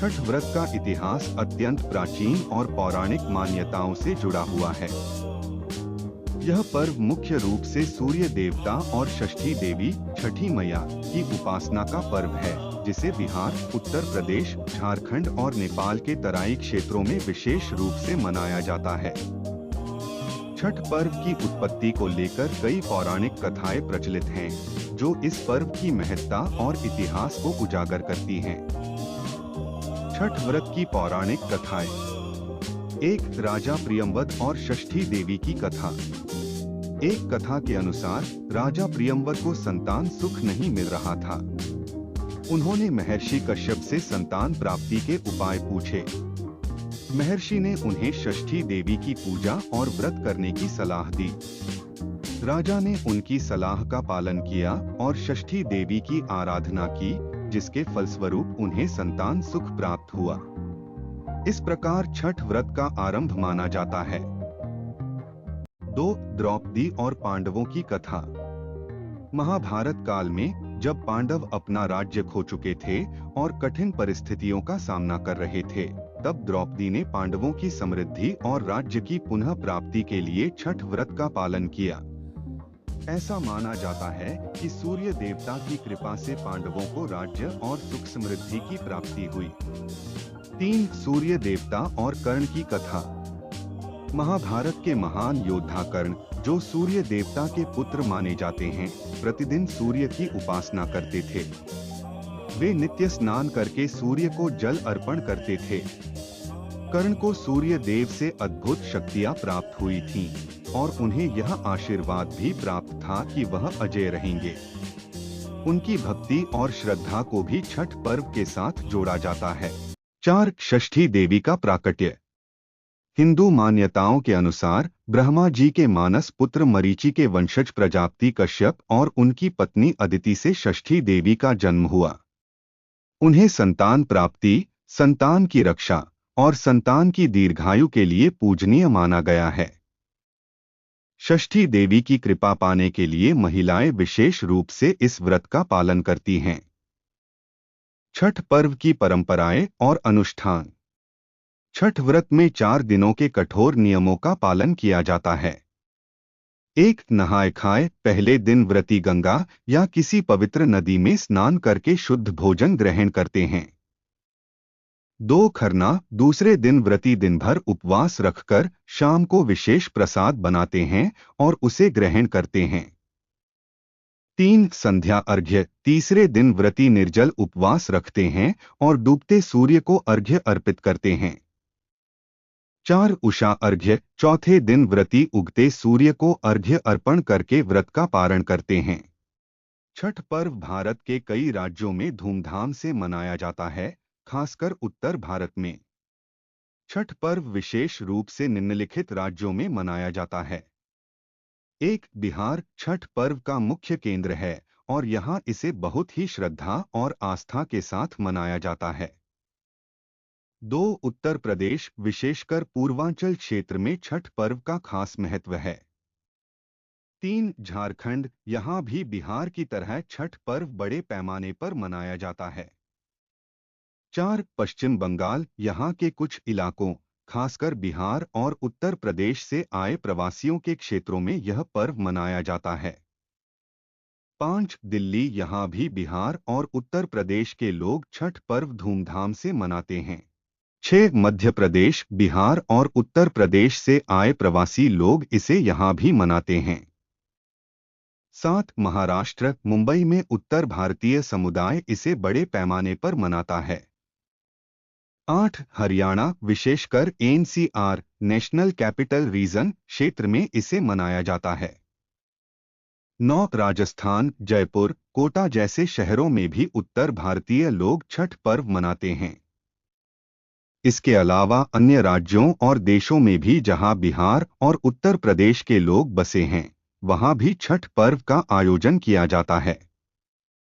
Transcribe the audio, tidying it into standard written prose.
छठ व्रत का इतिहास अत्यंत प्राचीन और पौराणिक मान्यताओं से जुड़ा हुआ है। यह पर्व मुख्य रूप से सूर्य देवता और षष्ठी देवी छठी मैया की उपासना का पर्व है, जिसे बिहार, उत्तर प्रदेश, झारखंड और नेपाल के तराई क्षेत्रों में विशेष रूप से मनाया जाता है। छठ पर्व की उत्पत्ति को लेकर कई पौराणिक कथाएं प्रचलित हैं, जो इस पर्व की महत्ता और इतिहास को उजागर करती हैं। छठ व्रत की पौराणिक कथाएं। 1. राजा प्रियंवद और षष्ठी देवी की कथा। एक कथा के अनुसार राजा प्रियंवद को संतान सुख नहीं मिल रहा था। उन्होंने महर्षि कश्यप से संतान प्राप्ति के उपाय पूछे। महर्षि ने उन्हें षष्ठी देवी की पूजा और व्रत करने की सलाह दी। राजा ने उनकी सलाह का पालन किया और षष्ठी देवी की आराधना की, जिसके फलस्वरूप उन्हें संतान सुख प्राप्त हुआ। इस प्रकार छठ व्रत का आरंभ माना जाता है। 2. द्रौपदी और पांडवों की कथा। महाभारत काल में जब पांडव अपना राज्य खो चुके थे और कठिन परिस्थितियों का सामना कर रहे थे, तब द्रौपदी ने पांडवों की समृद्धि और राज्य की पुनः प्राप्ति के लिए छठ व्रत का पालन किया। ऐसा माना जाता है कि सूर्य देवता की कृपा से पांडवों को राज्य और सुख समृद्धि की प्राप्ति हुई। 3. सूर्य देवता और कर्ण की कथा। महाभारत के महान योद्धा कर्ण, जो सूर्य देवता के पुत्र माने जाते हैं, प्रतिदिन सूर्य की उपासना करते थे। वे नित्य स्नान करके सूर्य को जल अर्पण करते थे। कर्ण को सूर्य देव से अद्भुत शक्तियां प्राप्त हुई थीं और उन्हें यह आशीर्वाद भी प्राप्त था कि वह अजय रहेंगे। उनकी भक्ति और श्रद्धा को भी छठ पर्व के साथ जोड़ा जाता है। 4. षष्ठी देवी का प्राकट्य। हिंदू मान्यताओं के अनुसार ब्रह्मा जी के मानस पुत्र मरीचि के वंशज प्रजापति कश्यप और उनकी पत्नी अदिति से षष्ठी देवी का जन्म हुआ। उन्हें संतान प्राप्ति, संतान की रक्षा और संतान की दीर्घायु के लिए पूजनीय माना गया है। षष्ठी देवी की कृपा पाने के लिए महिलाएं विशेष रूप से इस व्रत का पालन करती हैं। छठ पर्व की परंपराएं और अनुष्ठान। छठ व्रत में 4 दिनों के कठोर नियमों का पालन किया जाता है। 1. नहाय खाए। पहले दिन व्रती गंगा या किसी पवित्र नदी में स्नान करके शुद्ध भोजन ग्रहण करते हैं। 2. खरना। दूसरे दिन व्रती दिन भर उपवास रखकर शाम को विशेष प्रसाद बनाते हैं और उसे ग्रहण करते हैं। 3. संध्या अर्घ्य। तीसरे दिन व्रती निर्जल उपवास रखते हैं और डूबते सूर्य को अर्घ्य अर्पित करते हैं। 4. उषा अर्घ्य। चौथे दिन व्रती उगते सूर्य को अर्घ्य अर्पण करके व्रत का पारण करते हैं। छठ पर्व भारत के कई राज्यों में धूमधाम से मनाया जाता है, खासकर उत्तर भारत में। छठ पर्व विशेष रूप से निम्नलिखित राज्यों में मनाया जाता है। 1. बिहार। छठ पर्व का मुख्य केंद्र है और यहाँ इसे बहुत ही श्रद्धा और आस्था के साथ मनाया जाता है। 2. उत्तर प्रदेश। विशेषकर पूर्वांचल क्षेत्र में छठ पर्व का खास महत्व है। 3. झारखंड। यहाँ भी बिहार की तरह छठ पर्व बड़े पैमाने पर मनाया जाता है। 4. पश्चिम बंगाल। यहाँ के कुछ इलाकों, खासकर बिहार और उत्तर प्रदेश से आए प्रवासियों के क्षेत्रों में यह पर्व मनाया जाता है। 5. दिल्ली। यहाँ भी बिहार और उत्तर प्रदेश के लोग छठ पर्व धूमधाम से मनाते हैं। 6. मध्य प्रदेश। बिहार और उत्तर प्रदेश से आए प्रवासी लोग इसे यहाँ भी मनाते हैं। 7. महाराष्ट्र। मुंबई में उत्तर भारतीय समुदाय इसे बड़े पैमाने पर मनाता है। 8. हरियाणा। विशेषकर NCR नेशनल कैपिटल रीजन क्षेत्र में इसे मनाया जाता है। 9. राजस्थान। जयपुर, कोटा जैसे शहरों में भी उत्तर भारतीय लोग छठ पर्व मनाते हैं। इसके अलावा अन्य राज्यों और देशों में भी जहां बिहार और उत्तर प्रदेश के लोग बसे हैं, वहां भी छठ पर्व का आयोजन किया जाता है।